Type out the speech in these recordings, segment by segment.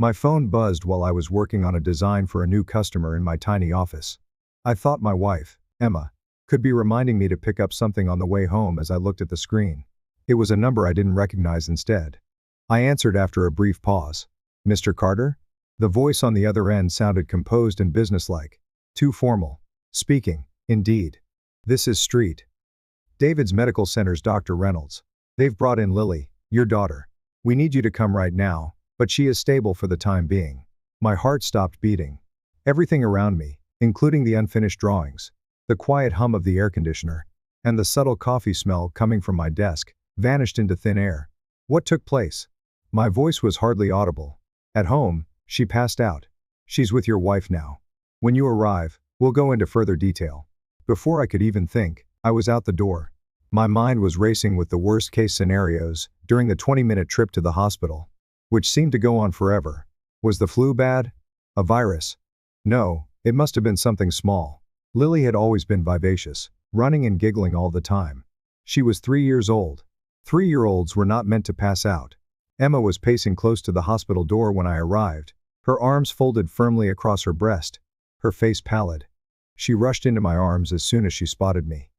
My phone buzzed while I was working on a design for a new customer in my tiny office. I thought my wife, Emma, could be reminding me to pick up something on the way home as I looked at the screen. It was a number I didn't recognize instead. I answered after a brief pause. "Mr. Carter?" The voice on the other end sounded composed and businesslike. Too formal. "Speaking, indeed. This is Street. David's Medical Center's Dr. Reynolds. They've brought in Lily, your daughter. We need you to come right now, but she is stable for the time being." My heart stopped beating. Everything around me, including the unfinished drawings, the quiet hum of the air conditioner, and the subtle coffee smell coming from my desk, vanished into thin air. What took place? My voice was hardly audible. "At home, she passed out. She's with your wife now. When you arrive, we'll go into further detail." Before I could even think, I was out the door. My mind was racing with the worst-case scenarios during the 20-minute trip to the hospital, which seemed to go on forever. Was the flu bad? A virus? No, it must have been something small. Lily had always been vivacious, running and giggling all the time. She was 3 years old. 3-year-olds were not meant to pass out. Emma was pacing close to the hospital door when I arrived, her arms folded firmly across her breast, her face pallid. She rushed into my arms as soon as she spotted me.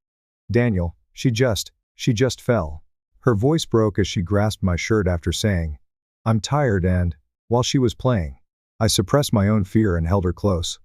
"Daniel, she just fell." Her voice broke as she grasped my shirt after saying, "I'm tired," and, while she was playing, I suppressed my own fear and held her close.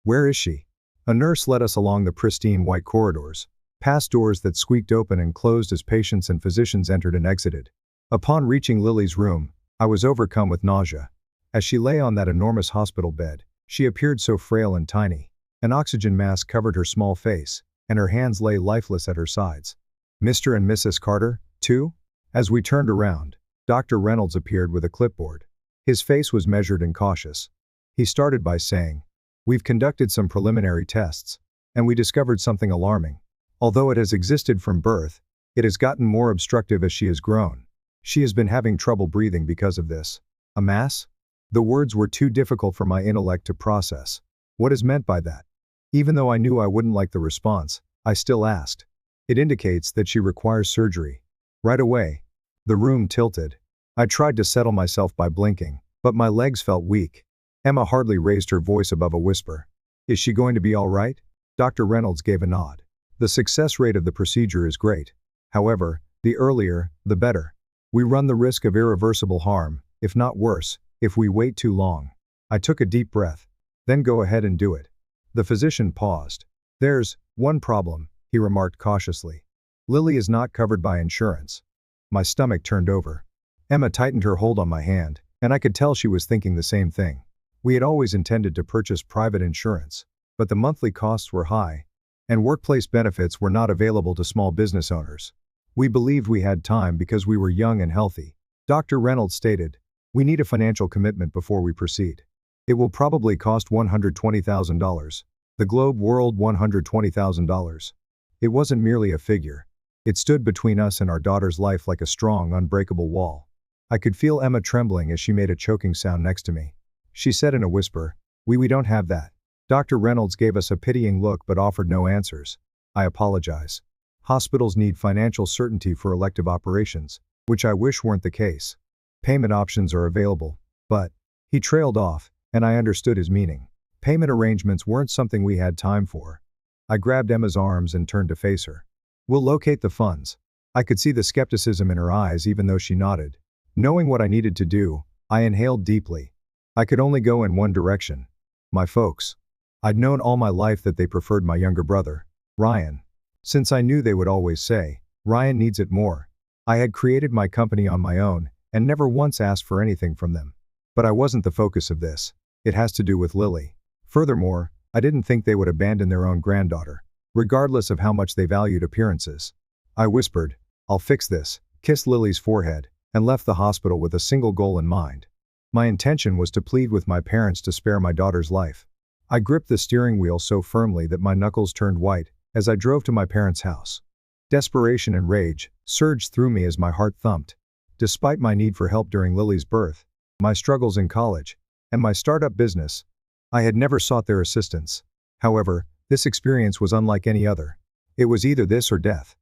"Where is she?" A nurse led us along the pristine white corridors, past doors that squeaked open and closed as patients and physicians entered and exited. Upon reaching Lily's room, I was overcome with nausea. As she lay on that enormous hospital bed, she appeared so frail and tiny. An oxygen mask covered her small face, and her hands lay lifeless at her sides. "Mr. and Mrs. Carter, too?" As we turned around, Dr. Reynolds appeared with a clipboard. His face was measured and cautious. He started by saying, "We've conducted some preliminary tests, and we discovered something alarming. Although it has existed from birth, it has gotten more obstructive as she has grown. She has been having trouble breathing because of this." "A mass?" The words were too difficult for my intellect to process. What is meant by that? Even though I knew I wouldn't like the response, I still asked. "It indicates that she requires surgery." Right away, the room tilted. I tried to settle myself by blinking, but my legs felt weak. Emma hardly raised her voice above a whisper. "Is she going to be all right?" Dr. Reynolds gave a nod. "The success rate of the procedure is great. However, the earlier, the better. We run the risk of irreversible harm, if not worse, if we wait too long." I took a deep breath. "Then go ahead and do it." The physician paused. "There's one problem," he remarked cautiously. "Lily is not covered by insurance." My stomach turned over. Emma tightened her hold on my hand, and I could tell she was thinking the same thing. We had always intended to purchase private insurance, but the monthly costs were high, and workplace benefits were not available to small business owners. We believed we had time because we were young and healthy. Dr. Reynolds stated, "We need a financial commitment before we proceed. It will probably cost $120,000. The globe world $120,000. It wasn't merely a figure. It stood between us and our daughter's life like a strong, unbreakable wall. I could feel Emma trembling as she made a choking sound next to me. She said in a whisper, We don't have that." Dr. Reynolds gave us a pitying look but offered no answers. "I apologize. Hospitals need financial certainty for elective operations, which I wish weren't the case. Payment options are available, but..." He trailed off, and I understood his meaning. Payment arrangements weren't something we had time for. I grabbed Emma's arms and turned to face her. "We'll locate the funds." I could see the skepticism in her eyes even though she nodded. Knowing what I needed to do, I inhaled deeply. I could only go in one direction. My folks. I'd known all my life that they preferred my younger brother, Ryan. Since I knew they would always say, "Ryan needs it more," I had created my company on my own and never once asked for anything from them. But I wasn't the focus of this. It has to do with Lily. Furthermore, I didn't think they would abandon their own granddaughter, regardless of how much they valued appearances. I whispered, "I'll fix this," kissed Lily's forehead, and left the hospital with a single goal in mind. My intention was to plead with my parents to spare my daughter's life. I gripped the steering wheel so firmly that my knuckles turned white as I drove to my parents' house. Desperation and rage surged through me as my heart thumped. Despite my need for help during Lily's birth, my struggles in college, and my startup business, I had never sought their assistance. However, this experience was unlike any other. It was either this or death.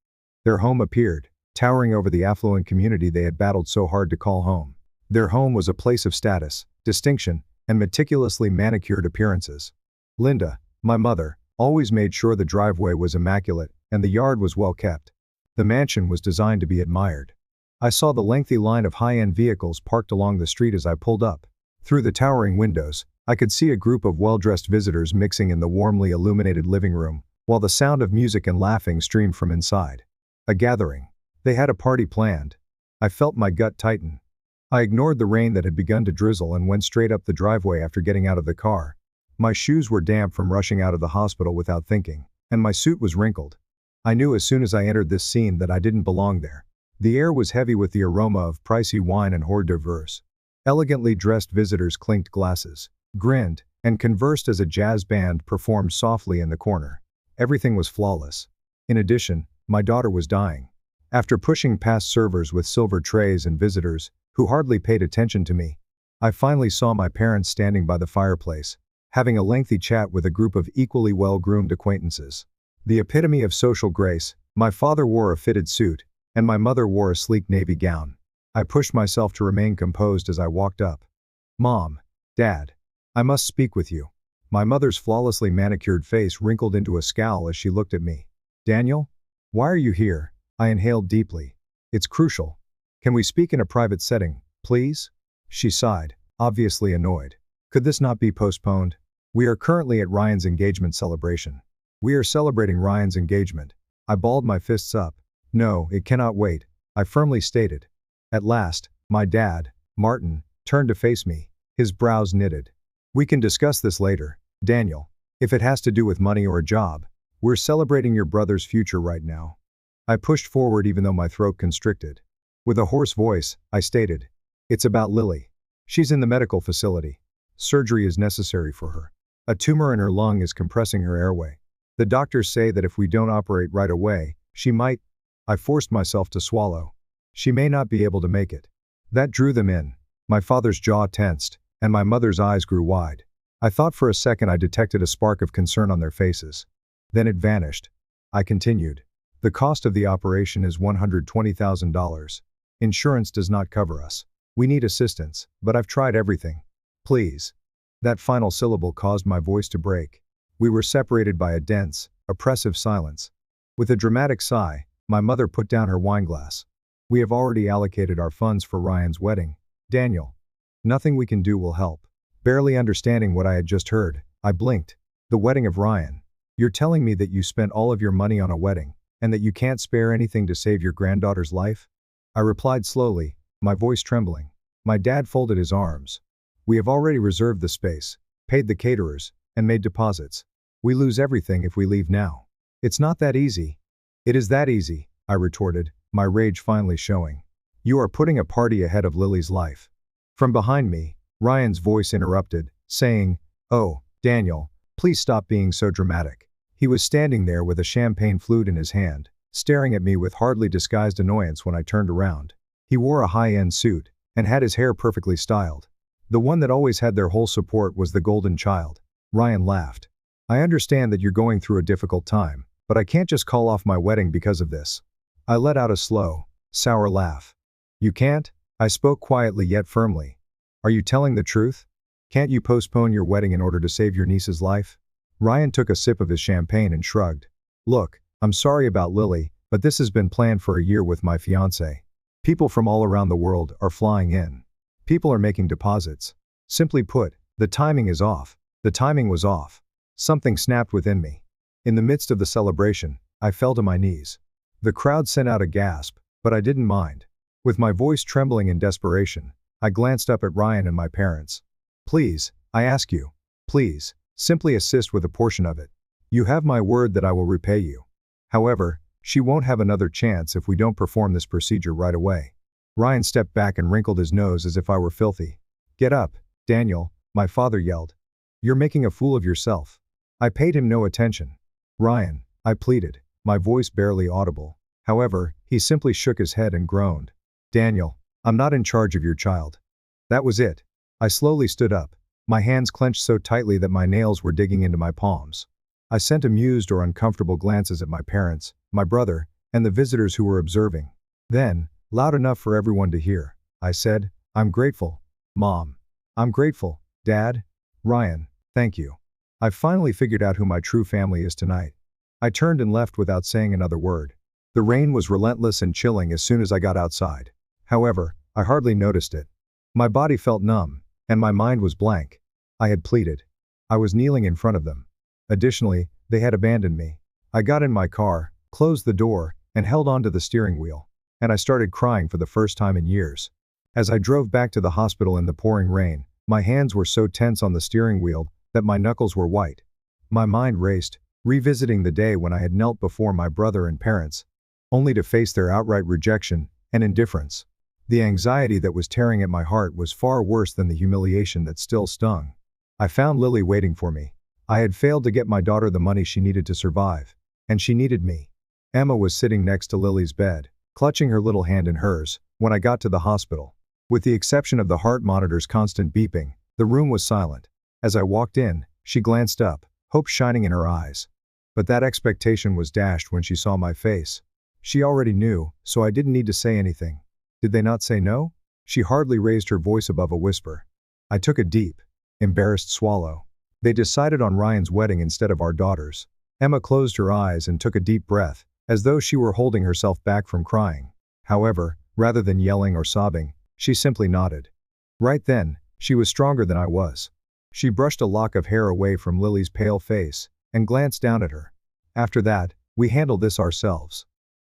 Their home appeared, towering over the affluent community they had battled so hard to call home. Their home was a place of status, distinction, and meticulously manicured appearances. Linda, my mother, always made sure the driveway was immaculate and the yard was well kept. The mansion was designed to be admired. I saw the lengthy line of high-end vehicles parked along the street as I pulled up. Through the towering windows, I could see a group of well-dressed visitors mixing in the warmly illuminated living room, while the sound of music and laughing streamed from inside. A gathering. They had a party planned. I felt my gut tighten. I ignored the rain that had begun to drizzle and went straight up the driveway after getting out of the car. My shoes were damp from rushing out of the hospital without thinking, and my suit was wrinkled. I knew as soon as I entered this scene that I didn't belong there. The air was heavy with the aroma of pricey wine and hors d'oeuvres. Elegantly dressed visitors clinked glasses, grinned, and conversed as a jazz band performed softly in the corner. Everything was flawless. In addition, my daughter was dying. After pushing past servers with silver trays and visitors, who hardly paid attention to me, I finally saw my parents standing by the fireplace, having a lengthy chat with a group of equally well-groomed acquaintances. The epitome of social grace, my father wore a fitted suit, and my mother wore a sleek navy gown. I pushed myself to remain composed as I walked up. "Mom, Dad, I must speak with you." My mother's flawlessly manicured face wrinkled into a scowl as she looked at me. "Daniel? Why are you here?" I inhaled deeply. "It's crucial. Can we speak in a private setting, please?" She sighed, obviously annoyed. "Could this not be postponed? We are currently at Ryan's engagement celebration." "We are celebrating Ryan's engagement." I balled my fists up. "No, it cannot wait," I firmly stated. At last, my dad, Martin, turned to face me, his brows knitted. "We can discuss this later, Daniel. If it has to do with money or a job, we're celebrating your brother's future right now." I pushed forward even though my throat constricted. With a hoarse voice, I stated, "It's about Lily. She's in the medical facility. Surgery is necessary for her. A tumor in her lung is compressing her airway. The doctors say that if we don't operate right away, she might—" I forced myself to swallow. "She may not be able to make it." That drew them in. My father's jaw tensed, and my mother's eyes grew wide. I thought for a second I detected a spark of concern on their faces. Then it vanished. I continued. "The cost of the operation is $120,000. Insurance does not cover us. We need assistance, but I've tried everything. Please." That final syllable caused my voice to break. We were separated by a dense, oppressive silence. With a dramatic sigh, my mother put down her wineglass. "We have already allocated our funds for Ryan's wedding, Daniel. Nothing we can do will help." Barely understanding what I had just heard, I blinked. "The wedding of Ryan? You're telling me that you spent all of your money on a wedding, and that you can't spare anything to save your granddaughter's life?" I replied slowly, my voice trembling. My dad folded his arms. "We have already reserved the space, paid the caterers, and made deposits. We lose everything if we leave now. It's not that easy." "It is that easy," I retorted, my rage finally showing. "You are putting a party ahead of Lily's life." From behind me, Ryan's voice interrupted, saying, "Oh, Daniel, please stop being so dramatic." He was standing there with a champagne flute in his hand, staring at me with hardly disguised annoyance when I turned around. He wore a high-end suit, and had his hair perfectly styled. The one that always had their whole support was the golden child. Ryan laughed. "I understand that you're going through a difficult time, but I can't just call off my wedding because of this." I let out a slow, sour laugh. "You can't?" I spoke quietly yet firmly. "Are you telling the truth? Can't you postpone your wedding in order to save your niece's life?" Ryan took a sip of his champagne and shrugged. "Look, I'm sorry about Lily, but this has been planned for a year with my fiancé. People from all around the world are flying in. People are making deposits. Simply put, the timing is off." The timing was off. Something snapped within me. In the midst of the celebration, I fell to my knees. The crowd sent out a gasp, but I didn't mind. With my voice trembling in desperation, I glanced up at Ryan and my parents. "Please, I ask you, please, simply assist with a portion of it. You have my word that I will repay you. However, she won't have another chance if we don't perform this procedure right away." Ryan stepped back and wrinkled his nose as if I were filthy. "Get up, Daniel," my father yelled. "You're making a fool of yourself." I paid him no attention. "Ryan," I pleaded, my voice barely audible. However, he simply shook his head and groaned. "Daniel, I'm not in charge of your child." That was it. I slowly stood up, my hands clenched so tightly that my nails were digging into my palms. I sent amused or uncomfortable glances at my parents, my brother, and the visitors who were observing. Then, loud enough for everyone to hear, I said, "I'm grateful, Mom. I'm grateful, Dad. Ryan, thank you. I've finally figured out who my true family is tonight. I turned and left without saying another word. The rain was relentless and chilling as soon as I got outside. However, I hardly noticed it. My body felt numb, and my mind was blank. I had pleaded. I was kneeling in front of them. Additionally, they had abandoned me. I got in my car, closed the door, and held onto the steering wheel. And I started crying for the first time in years. As I drove back to the hospital in the pouring rain, my hands were so tense on the steering wheel that my knuckles were white. My mind raced, revisiting the day when I had knelt before my brother and parents, only to face their outright rejection and indifference. The anxiety that was tearing at my heart was far worse than the humiliation that still stung. I found Lily waiting for me. I had failed to get my daughter the money she needed to survive, and she needed me. Emma was sitting next to Lily's bed, clutching her little hand in hers, when I got to the hospital. With the exception of the heart monitor's constant beeping, the room was silent. As I walked in, she glanced up, hope shining in her eyes. But that expectation was dashed when she saw my face. She already knew, so I didn't need to say anything. Did they not say no? She hardly raised her voice above a whisper. I took a deep, embarrassed swallow. They decided on Ryan's wedding instead of our daughter's. Emma closed her eyes and took a deep breath, as though she were holding herself back from crying. However, rather than yelling or sobbing, she simply nodded. Right then, she was stronger than I was. She brushed a lock of hair away from Lily's pale face and glanced down at her. After that, we handled this ourselves.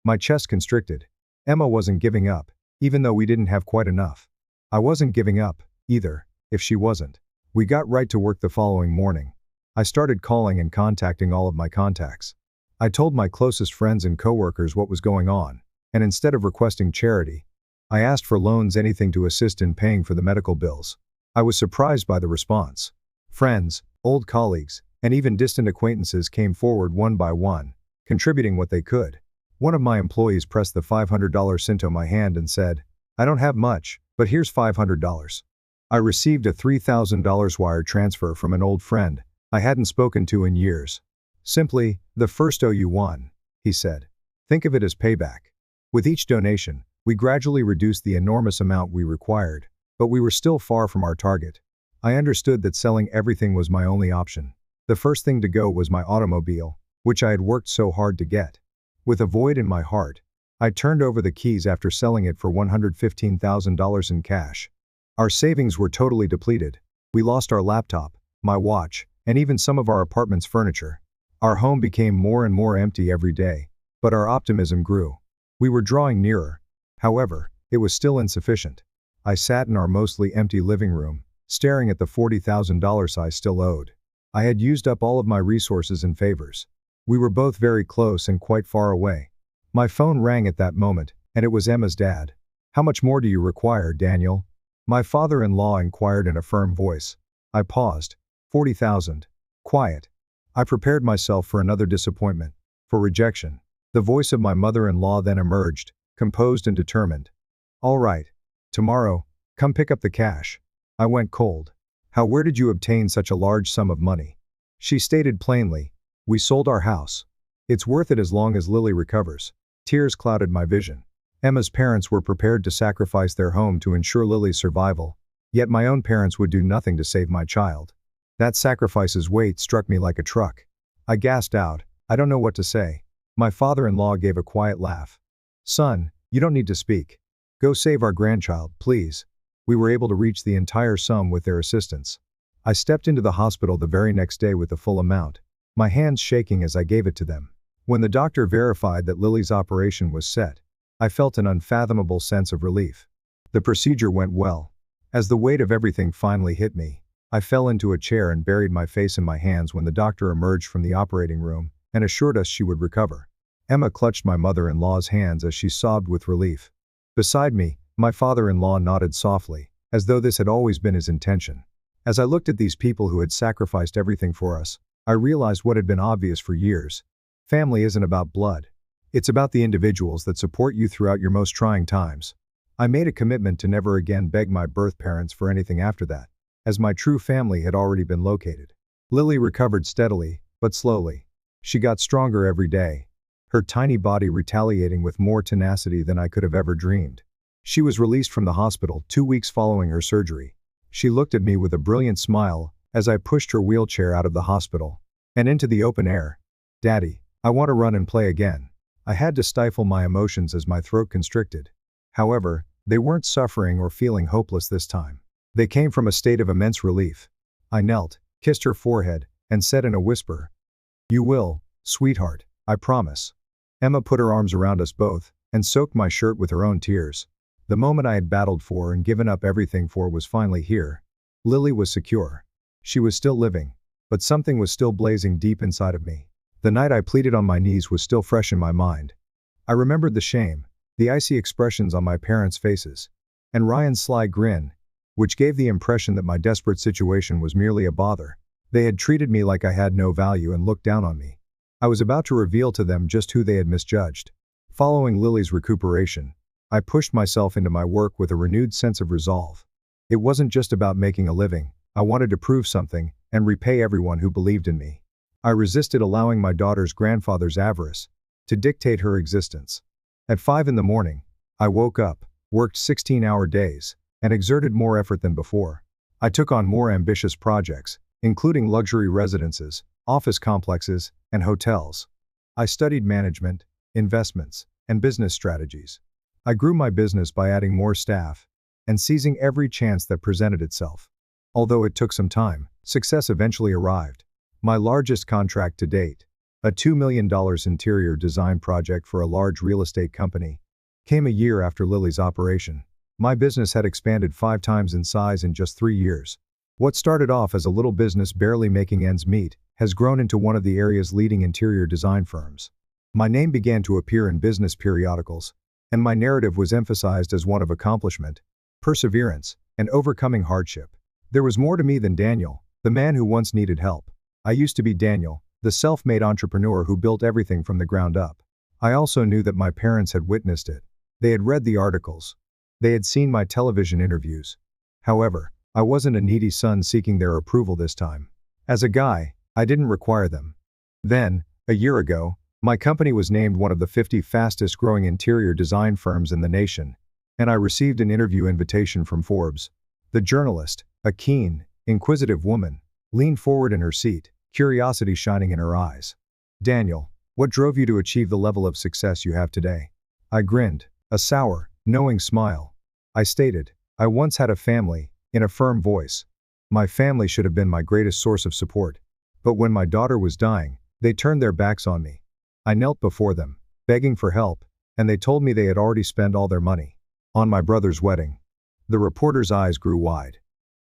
My chest constricted. Emma wasn't giving up, even though we didn't have quite enough. I wasn't giving up, either, if she wasn't. We got right to work the following morning. I started calling and contacting all of my contacts. I told my closest friends and coworkers what was going on, and instead of requesting charity, I asked for loans, anything to assist in paying for the medical bills. I was surprised by the response. Friends, old colleagues, and even distant acquaintances came forward one by one, contributing what they could. One of my employees pressed the $500 into my hand and said, "I don't have much, but here's $500. I received a $3,000 wire transfer from an old friend I hadn't spoken to in years. Simply, the first OU1, he said. Think of it as payback. With each donation, we gradually reduced the enormous amount we required, but we were still far from our target. I understood that selling everything was my only option. The first thing to go was my automobile, which I had worked so hard to get. With a void in my heart, I turned over the keys after selling it for $115,000 in cash. Our savings were totally depleted. We lost our laptop, my watch, and even some of our apartment's furniture. Our home became more and more empty every day, but our optimism grew. We were drawing nearer. However, it was still insufficient. I sat in our mostly empty living room, staring at the $40,000 I still owed. I had used up all of my resources and favors. We were both very close and quite far away. My phone rang at that moment, and it was Emma's dad. "How much more do you require, Daniel?" My father-in-law inquired in a firm voice. I paused. 40,000. Quiet. I prepared myself for another disappointment, for rejection. The voice of my mother-in-law then emerged, composed and determined. "All right. Tomorrow, come pick up the cash." I went cold. Where did you obtain such a large sum of money?" She stated plainly, "We sold our house. It's worth it as long as Lily recovers." Tears clouded my vision. Emma's parents were prepared to sacrifice their home to ensure Lily's survival, yet my own parents would do nothing to save my child. That sacrifice's weight struck me like a truck. I gasped out, "I don't know what to say." My father-in-law gave a quiet laugh. "Son, you don't need to speak. Go save our grandchild, please." We were able to reach the entire sum with their assistance. I stepped into the hospital the very next day with the full amount, my hands shaking as I gave it to them. When the doctor verified that Lily's operation was set, I felt an unfathomable sense of relief. The procedure went well. As the weight of everything finally hit me, I fell into a chair and buried my face in my hands when the doctor emerged from the operating room and assured us she would recover. Emma clutched my mother-in-law's hands as she sobbed with relief. Beside me, my father-in-law nodded softly, as though this had always been his intention. As I looked at these people who had sacrificed everything for us, I realized what had been obvious for years. Family isn't about blood. It's about the individuals that support you throughout your most trying times. I made a commitment to never again beg my birth parents for anything after that, as my true family had already been located. Lily recovered steadily, but slowly. She got stronger every day, her tiny body retaliating with more tenacity than I could have ever dreamed. She was released from the hospital 2 weeks following her surgery. She looked at me with a brilliant smile as I pushed her wheelchair out of the hospital and into the open air. "Daddy, I want to run and play again." I had to stifle my emotions as my throat constricted. However, they weren't suffering or feeling hopeless this time. They came from a state of immense relief. I knelt, kissed her forehead, and said in a whisper, "You will, sweetheart, I promise." Emma put her arms around us both and soaked my shirt with her own tears. The moment I had battled for and given up everything for was finally here. Lily was secure. She was still living, but something was still blazing deep inside of me. The night I pleaded on my knees was still fresh in my mind. I remembered the shame, the icy expressions on my parents' faces, and Ryan's sly grin, which gave the impression that my desperate situation was merely a bother. They had treated me like I had no value and looked down on me. I was about to reveal to them just who they had misjudged. Following Lily's recuperation, I pushed myself into my work with a renewed sense of resolve. It wasn't just about making a living. I wanted to prove something and repay everyone who believed in me. I resisted allowing my daughter's grandfather's avarice to dictate her existence. At 5 in the morning, I woke up, worked 16-hour days, and exerted more effort than before. I took on more ambitious projects, including luxury residences, office complexes, and hotels. I studied management, investments, and business strategies. I grew my business by adding more staff and seizing every chance that presented itself. Although it took some time, success eventually arrived. My largest contract to date, a $2 million interior design project for a large real estate company, came a year after Lily's operation. My business had expanded 5 times in size in just 3 years. What started off as a little business barely making ends meet has grown into one of the area's leading interior design firms. My name began to appear in business periodicals, and my narrative was emphasized as one of accomplishment, perseverance, and overcoming hardship. There was more to me than Daniel, the man who once needed help. I used to be Daniel, the self-made entrepreneur who built everything from the ground up. I also knew that my parents had witnessed it. They had read the articles. They had seen my television interviews. However, I wasn't a needy son seeking their approval this time. As a guy, I didn't require them. Then, a year ago, my company was named one of the 50 fastest growing interior design firms in the nation, and I received an interview invitation from Forbes. The journalist, a keen, inquisitive woman, leaned forward in her seat, curiosity shining in her eyes. "Daniel, what drove you to achieve the level of success you have today?" I grinned, a sour, knowing smile. I stated, "I once had a family," in a firm voice. "My family should have been my greatest source of support. But when my daughter was dying, they turned their backs on me. I knelt before them, begging for help, and they told me they had already spent all their money on my brother's wedding." The reporter's eyes grew wide.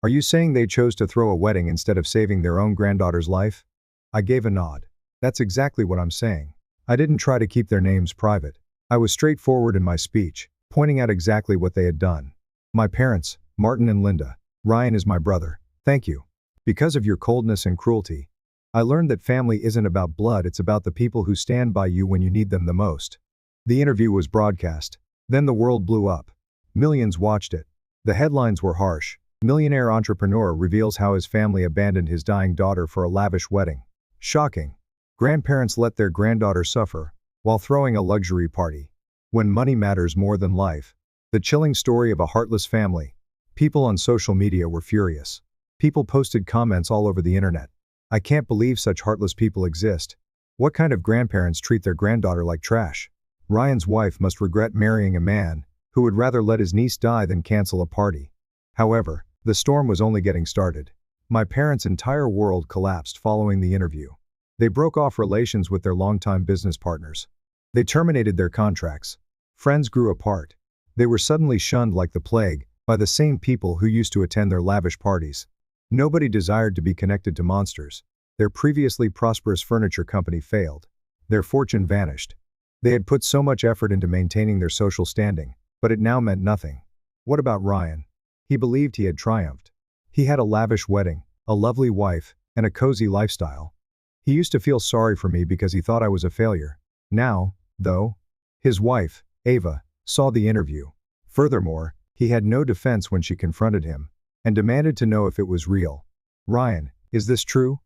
"Are you saying they chose to throw a wedding instead of saving their own granddaughter's life?" I gave a nod. "That's exactly what I'm saying. I didn't try to keep their names private. I was straightforward in my speech, pointing out exactly what they had done. My parents, Martin and Linda. Ryan is my brother. Thank you. Because of your coldness and cruelty, I learned that family isn't about blood, it's about the people who stand by you when you need them the most." The interview was broadcast. Then the world blew up. Millions watched it. The headlines were harsh. Millionaire entrepreneur reveals how his family abandoned his dying daughter for a lavish wedding. Shocking. Grandparents let their granddaughter suffer while throwing a luxury party. When money matters more than life. The chilling story of a heartless family. People on social media were furious. People posted comments all over the internet. "I can't believe such heartless people exist. What kind of grandparents treat their granddaughter like trash? Ryan's wife must regret marrying a man who would rather let his niece die than cancel a party." However, the storm was only getting started. My parents' entire world collapsed following the interview. They broke off relations with their longtime business partners. They terminated their contracts. Friends grew apart. They were suddenly shunned like the plague by the same people who used to attend their lavish parties. Nobody desired to be connected to monsters. Their previously prosperous furniture company failed. Their fortune vanished. They had put so much effort into maintaining their social standing, but it now meant nothing. What about Ryan? He believed he had triumphed. He had a lavish wedding, a lovely wife, and a cozy lifestyle. He used to feel sorry for me because he thought I was a failure. Now, though, his wife, Ava, saw the interview. Furthermore, he had no defense when she confronted him and demanded to know if it was real. "Ryan, is this true?"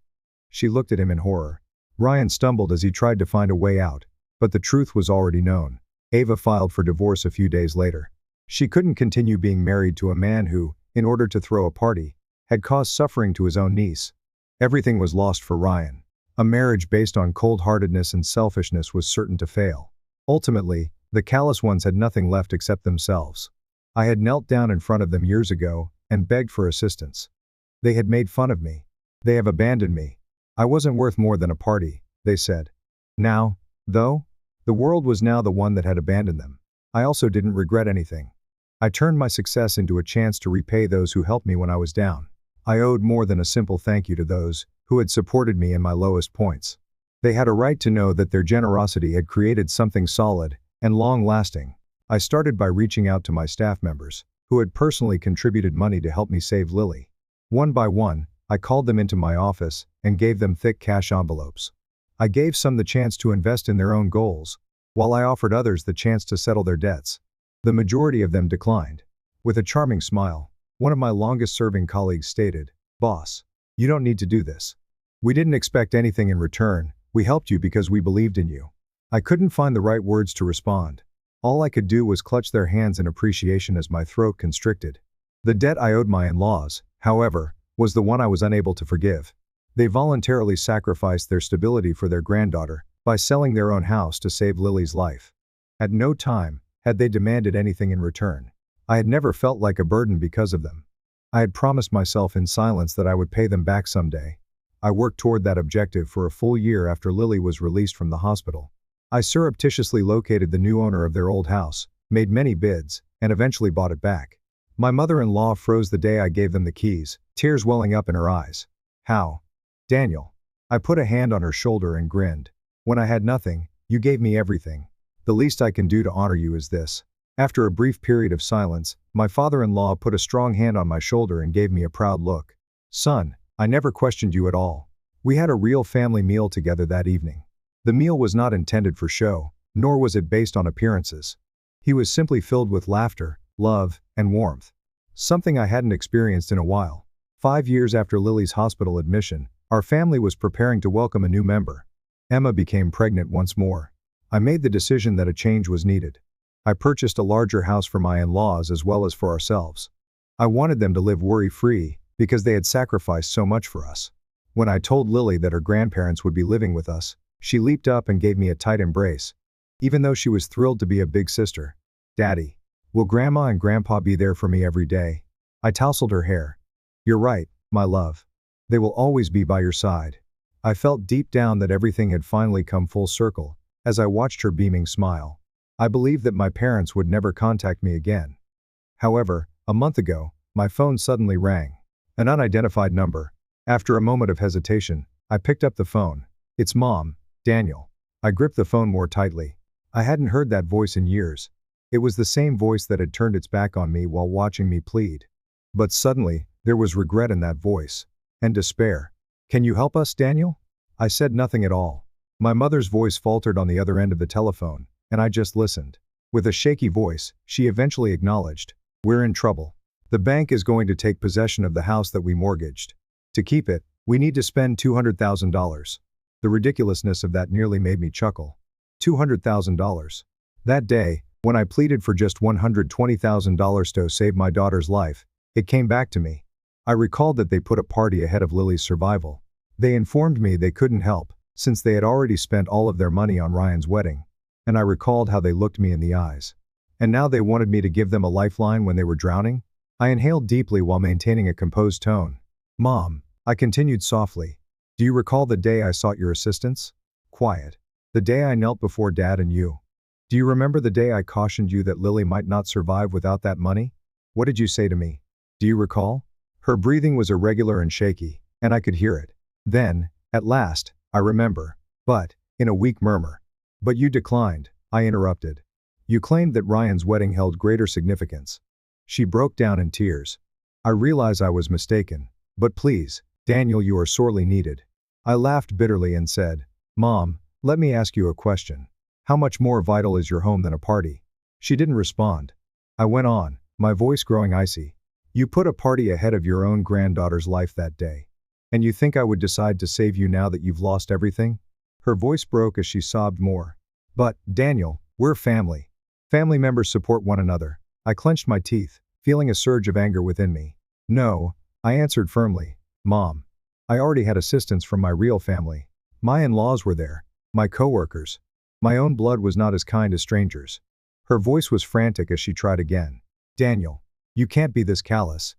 She looked at him in horror. Ryan stumbled as he tried to find a way out, but the truth was already known. Ava filed for divorce a few days later. She couldn't continue being married to a man who, in order to throw a party, had caused suffering to his own niece. Everything was lost for Ryan. A marriage based on cold-heartedness and selfishness was certain to fail. Ultimately, the callous ones had nothing left except themselves. I had knelt down in front of them years ago and begged for assistance. They had made fun of me. They have abandoned me. I wasn't worth more than a party, they said. Now, though, the world was now the one that had abandoned them. I also didn't regret anything. I turned my success into a chance to repay those who helped me when I was down. I owed more than a simple thank you to those who had supported me in my lowest points. They had a right to know that their generosity had created something solid and long-lasting. I started by reaching out to my staff members, who had personally contributed money to help me save Lily. One by one, I called them into my office and gave them thick cash envelopes. I gave some the chance to invest in their own goals, while I offered others the chance to settle their debts. The majority of them declined. With a charming smile, one of my longest-serving colleagues stated, "Boss, you don't need to do this. We didn't expect anything in return, we helped you because we believed in you." I couldn't find the right words to respond. All I could do was clutch their hands in appreciation as my throat constricted. The debt I owed my in-laws, however, was the one I was unable to forgive. They voluntarily sacrificed their stability for their granddaughter by selling their own house to save Lily's life. At no time had they demanded anything in return. I had never felt like a burden because of them. I had promised myself in silence that I would pay them back someday. I worked toward that objective for a full year after Lily was released from the hospital. I surreptitiously located the new owner of their old house, made many bids, and eventually bought it back. My mother-in-law froze the day I gave them the keys, tears welling up in her eyes. "How? Daniel." I put a hand on her shoulder and grinned. "When I had nothing, you gave me everything. The least I can do to honor you is this." After a brief period of silence, my father-in-law put a strong hand on my shoulder and gave me a proud look. "Son, I never questioned you at all. We had a real family meal together that evening. The meal was not intended for show, nor was it based on appearances. He was simply filled with laughter, love, and warmth. Something I hadn't experienced in a while. 5 years after Lily's hospital admission, our family was preparing to welcome a new member. Emma became pregnant once more. I made the decision that a change was needed. I purchased a larger house for my in-laws as well as for ourselves. I wanted them to live worry-free because they had sacrificed so much for us. When I told Lily that her grandparents would be living with us, she leaped up and gave me a tight embrace. Even though she was thrilled to be a big sister. "Daddy, will Grandma and Grandpa be there for me every day?" I tousled her hair. "You're right, my love. They will always be by your side." I felt deep down that everything had finally come full circle, as I watched her beaming smile. I believed that my parents would never contact me again. However, a month ago, my phone suddenly rang. An unidentified number. After a moment of hesitation, I picked up the phone. "It's Mom, Daniel." I gripped the phone more tightly. I hadn't heard that voice in years. It was the same voice that had turned its back on me while watching me plead. But suddenly, there was regret in that voice. And despair. "Can you help us, Daniel?" I said nothing at all. My mother's voice faltered on the other end of the telephone, and I just listened. With a shaky voice, she eventually acknowledged, "We're in trouble. The bank is going to take possession of the house that we mortgaged. To keep it, we need to spend $200,000. The ridiculousness of that nearly made me chuckle. $200,000. That day, when I pleaded for just $120,000 to save my daughter's life, it came back to me. I recalled that they put a party ahead of Lily's survival. They informed me they couldn't help, since they had already spent all of their money on Ryan's wedding. And I recalled how they looked me in the eyes. And now they wanted me to give them a lifeline when they were drowning? I inhaled deeply while maintaining a composed tone. "Mom," I continued softly, "do you recall the day I sought your assistance?" Quiet. "The day I knelt before Dad and you. Do you remember the day I cautioned you that Lily might not survive without that money? What did you say to me? Do you recall?" Her breathing was irregular and shaky, and I could hear it. "Then, at last, I remember. But," in a weak murmur. "But you declined," I interrupted. "You claimed that Ryan's wedding held greater significance." She broke down in tears. "I realize I was mistaken. But please, Daniel, you are sorely needed." I laughed bitterly and said, "Mom, let me ask you a question. How much more vital is your home than a party?" She didn't respond. I went on, my voice growing icy. "You put a party ahead of your own granddaughter's life that day. And you think I would decide to save you now that you've lost everything?" Her voice broke as she sobbed more. "But, Daniel, we're family. Family members support one another." I clenched my teeth, feeling a surge of anger within me. No, I answered firmly. Mom. I already had assistance from my real family. My in-laws were there. My coworkers. My own blood was not as kind as strangers. Her voice was frantic as she tried again. Daniel. You can't be this callous.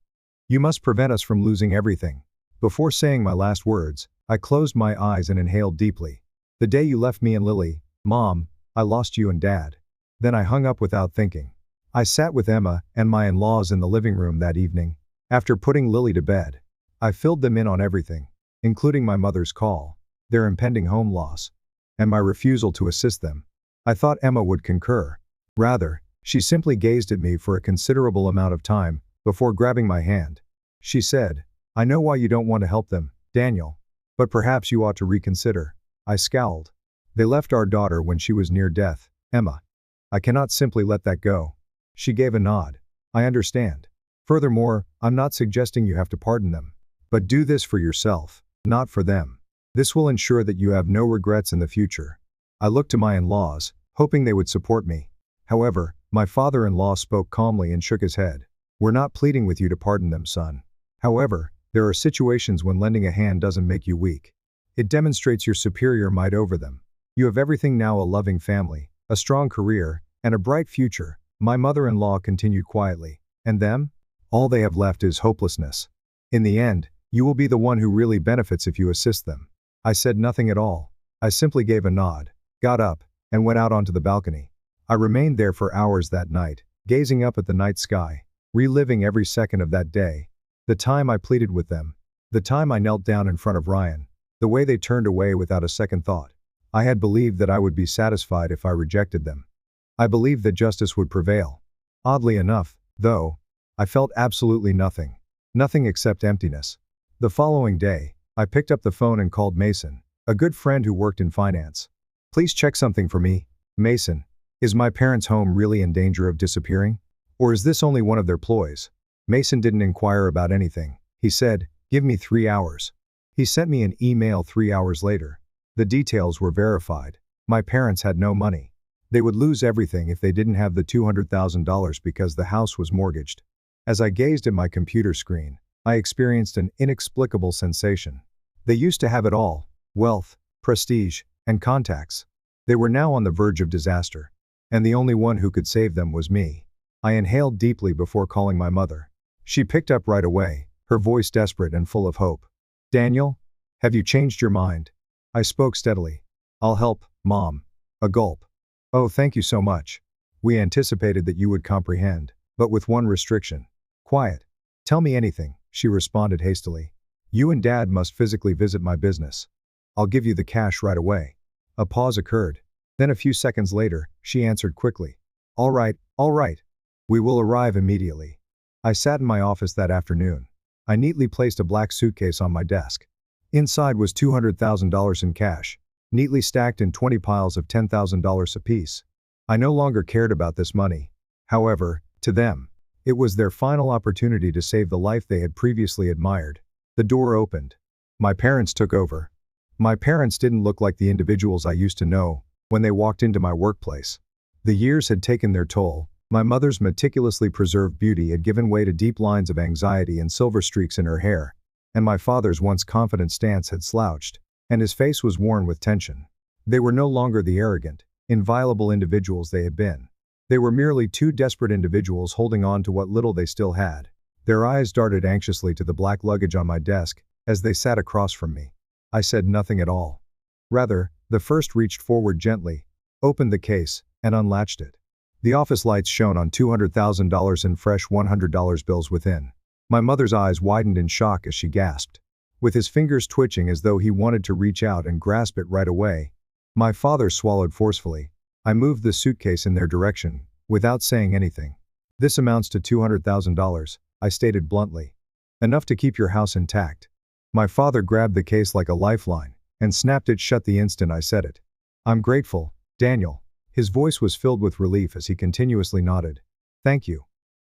You must prevent us from losing everything. Before saying my last words, I closed my eyes and inhaled deeply. The day you left me and Lily, Mom, I lost you and Dad. Then I hung up without thinking. I sat with Emma and my in-laws in the living room that evening. After putting Lily to bed, I filled them in on everything, including my mother's call, their impending home loss, and my refusal to assist them. I thought Emma would concur. Rather, she simply gazed at me for a considerable amount of time before grabbing my hand. She said, I know why you don't want to help them, Daniel. But perhaps you ought to reconsider. I scowled. They left our daughter when she was near death, Emma. I cannot simply let that go. She gave a nod. I understand. Furthermore, I'm not suggesting you have to pardon them. But do this for yourself, not for them. This will ensure that you have no regrets in the future. I looked to my in-laws, hoping they would support me. However, my father-in-law spoke calmly and shook his head. We're not pleading with you to pardon them, son. However, there are situations when lending a hand doesn't make you weak. It demonstrates your superior might over them. You have everything now: a loving family, a strong career, and a bright future, my mother-in-law continued quietly. And them? All they have left is hopelessness. In the end, you will be the one who really benefits if you assist them. I said nothing at all. I simply gave a nod, got up, and went out onto the balcony. I remained there for hours that night, gazing up at the night sky, reliving every second of that day. The time I pleaded with them. The time I knelt down in front of Ryan. The way they turned away without a second thought. I had believed that I would be satisfied if I rejected them. I believed that justice would prevail. Oddly enough, though, I felt absolutely nothing. Nothing except emptiness. The following day, I picked up the phone and called Mason, a good friend who worked in finance. Please check something for me, Mason. Is my parents' home really in danger of disappearing? Or is this only one of their ploys? Mason didn't inquire about anything. He said, give me 3 hours. He sent me an email 3 hours later. The details were verified. My parents had no money. They would lose everything if they didn't have the $200,000 because the house was mortgaged. As I gazed at my computer screen, I experienced an inexplicable sensation. They used to have it all: wealth, prestige, and contacts. They were now on the verge of disaster. And the only one who could save them was me. I inhaled deeply before calling my mother. She picked up right away, her voice desperate and full of hope. Daniel? Have you changed your mind? I spoke steadily. I'll help, Mom. A gulp. Oh, thank you so much. We anticipated that you would comprehend, but with one restriction. Quiet. Tell me anything, she responded hastily. You and Dad must physically visit my business. I'll give you the cash right away. A pause occurred. Then a few seconds later, she answered quickly. All right. We will arrive immediately. I sat in my office that afternoon. I neatly placed a black suitcase on my desk. Inside was $200,000 in cash, neatly stacked in 20 piles of $10,000 apiece. I no longer cared about this money. However, to them, it was their final opportunity to save the life they had previously admired. The door opened. My parents took over. My parents didn't look like the individuals I used to know when they walked into my workplace. The years had taken their toll. My mother's meticulously preserved beauty had given way to deep lines of anxiety and silver streaks in her hair, and my father's once confident stance had slouched, and his face was worn with tension. They were no longer the arrogant, inviolable individuals they had been. They were merely two desperate individuals holding on to what little they still had. Their eyes darted anxiously to the black luggage on my desk as they sat across from me. I said nothing at all. Rather, the first reached forward gently, opened the case, and unlatched it. The office lights shone on $200,000 in fresh $100 bills within. My mother's eyes widened in shock as she gasped. With his fingers twitching as though he wanted to reach out and grasp it right away, my father swallowed forcefully. I moved the suitcase in their direction, without saying anything. This amounts to $200,000, I stated bluntly. Enough to keep your house intact. My father grabbed the case like a lifeline, and snapped it shut the instant I said it. I'm grateful, Daniel. His voice was filled with relief as he continuously nodded. Thank you.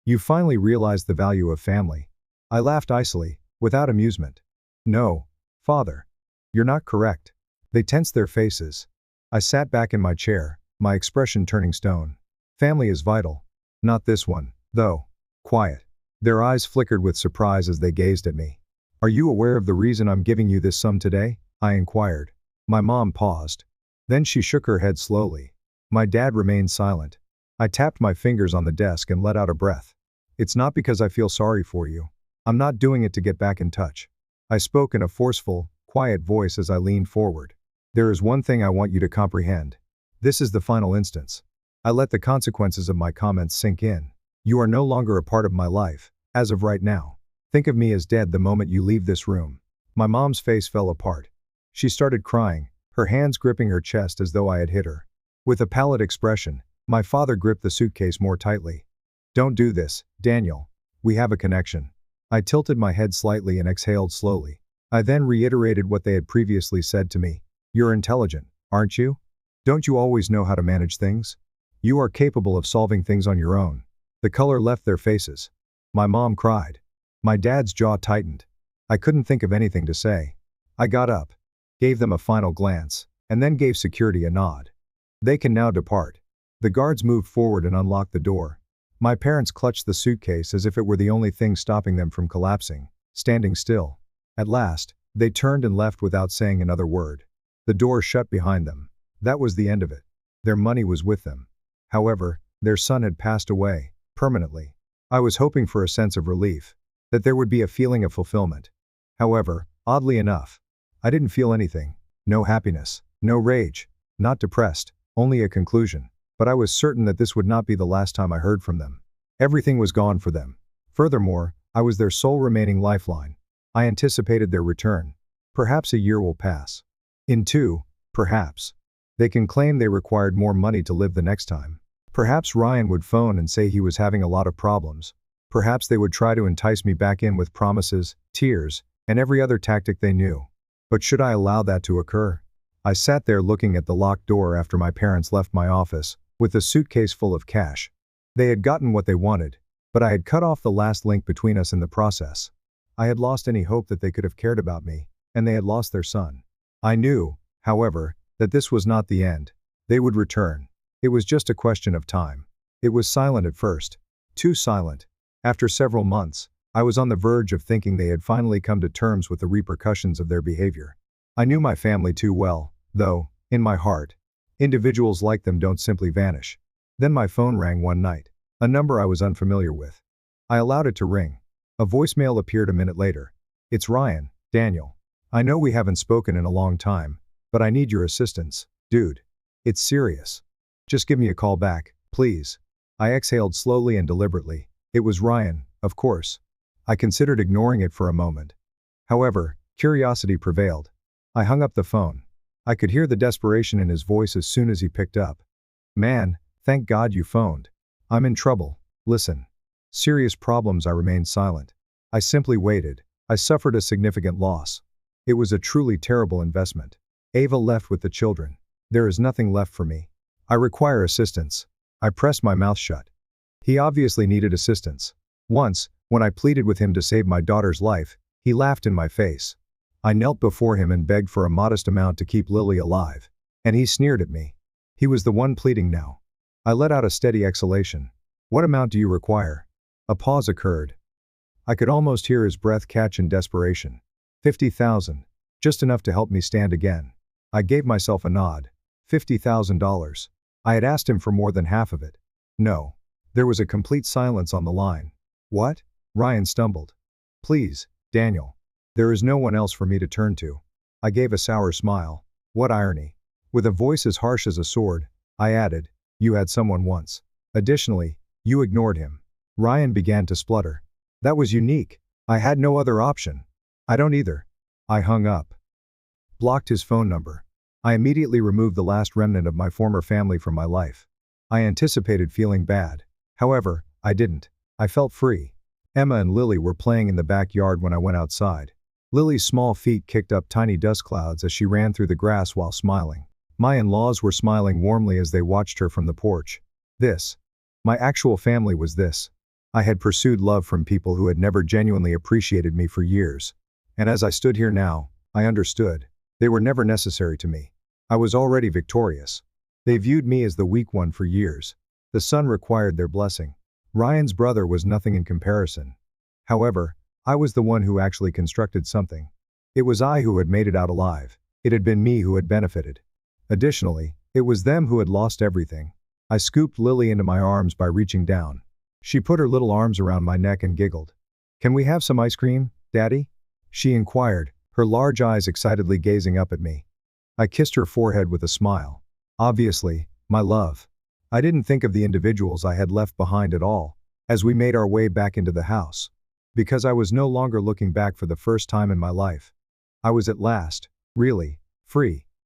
You finally realized the value of family. I laughed icily, without amusement. No, Father. You're not correct. They tensed their faces. I sat back in my chair, my expression turning stone. Family is vital. Not this one, though. Quiet. Their eyes flickered with surprise as they gazed at me. "Are you aware of the reason I'm giving you this sum today?" I inquired. My mom paused. Then she shook her head slowly. My dad remained silent. I tapped my fingers on the desk and let out a breath. "It's not because I feel sorry for you. I'm not doing it to get back in touch." I spoke in a forceful, quiet voice as I leaned forward. "There is one thing I want you to comprehend. This is the final instance." I let the consequences of my comments sink in. "You are no longer a part of my life, as of right now. Think of me as dead the moment you leave this room." My mom's face fell apart. She started crying, her hands gripping her chest as though I had hit her. With a pallid expression, my father gripped the suitcase more tightly. "Don't do this, Daniel. We have a connection." I tilted my head slightly and exhaled slowly. I then reiterated what they had previously said to me. "You're intelligent, aren't you? Don't you always know how to manage things? You are capable of solving things on your own." The color left their faces. My mom cried. My dad's jaw tightened. I couldn't think of anything to say. I got up, gave them a final glance, and then gave security a nod. "They can now depart." The guards moved forward and unlocked the door. My parents clutched the suitcase as if it were the only thing stopping them from collapsing, standing still. At last, they turned and left without saying another word. The door shut behind them. That was the end of it. Their money was with them. However, their son had passed away, permanently. I was hoping for a sense of relief, that there would be a feeling of fulfillment. However, oddly enough, I didn't feel anything. No happiness, no rage, not depressed, only a conclusion. But I was certain that this would not be the last time I heard from them. Everything was gone for them. Furthermore, I was their sole remaining lifeline. I anticipated their return. Perhaps a year will pass. In two, perhaps. They can claim they required more money to live the next time. Perhaps Ryan would phone and say he was having a lot of problems. Perhaps they would try to entice me back in with promises, tears, and every other tactic they knew. But should I allow that to occur? I sat there looking at the locked door after my parents left my office, with the suitcase full of cash. They had gotten what they wanted, but I had cut off the last link between us in the process. I had lost any hope that they could have cared about me, and they had lost their son. I knew, however, that this was not the end. They would return. It was just a question of time. It was silent at first. Too silent. After several months, I was on the verge of thinking they had finally come to terms with the repercussions of their behavior. I knew my family too well, though, in my heart. Individuals like them don't simply vanish. Then my phone rang one night. A number I was unfamiliar with. I allowed it to ring. A voicemail appeared a minute later. "It's Ryan, Daniel. I know we haven't spoken in a long time, but I need your assistance, dude. It's serious. Just give me a call back, please." I exhaled slowly and deliberately. It was Ryan, of course. I considered ignoring it for a moment. However, curiosity prevailed. I hung up the phone. I could hear the desperation in his voice as soon as he picked up. "Man, thank God you phoned. I'm in trouble. Listen." Serious problems. I remained silent. I simply waited. I suffered a significant loss. It was a truly terrible investment. Ava left with the children. There is nothing left for me. I require assistance. I pressed my mouth shut. He obviously needed assistance. Once, when I pleaded with him to save my daughter's life, he laughed in my face. I knelt before him and begged for a modest amount to keep Lily alive. And he sneered at me. He was the one pleading now. I let out a steady exhalation. "What amount do you require?" A pause occurred. I could almost hear his breath catch in desperation. 50,000. Just enough to help me stand again. I gave myself a nod. $50,000. I had asked him for more than half of it. No. There was a complete silence on the line. "What?" Ryan stumbled. "Please, Daniel. There is no one else for me to turn to." I gave a sour smile. What irony. With a voice as harsh as a sword, I added, "You had someone once. Additionally, you ignored him." Ryan began to splutter. "That was unique. I had no other option." "I don't either." I hung up. Blocked his phone number. I immediately removed the last remnant of my former family from my life. I anticipated feeling bad. However, I didn't. I felt free. Emma and Lily were playing in the backyard when I went outside. Lily's small feet kicked up tiny dust clouds as she ran through the grass while smiling. My in-laws were smiling warmly as they watched her from the porch. My actual family was this. I had pursued love from people who had never genuinely appreciated me for years. And as I stood here now, I understood. They were never necessary to me. I was already victorious. They viewed me as the weak one for years. The son required their blessing. Ryan's brother was nothing in comparison. However, I was the one who actually constructed something. It was I who had made it out alive. It had been me who had benefited. Additionally, it was them who had lost everything. I scooped Lily into my arms by reaching down. She put her little arms around my neck and giggled. "Can we have some ice cream, Daddy?" she inquired, her large eyes excitedly gazing up at me. I kissed her forehead with a smile. "Obviously, my love." I didn't think of the individuals I had left behind at all, as we made our way back into the house. Because I was no longer looking back for the first time in my life. I was at last, really, free.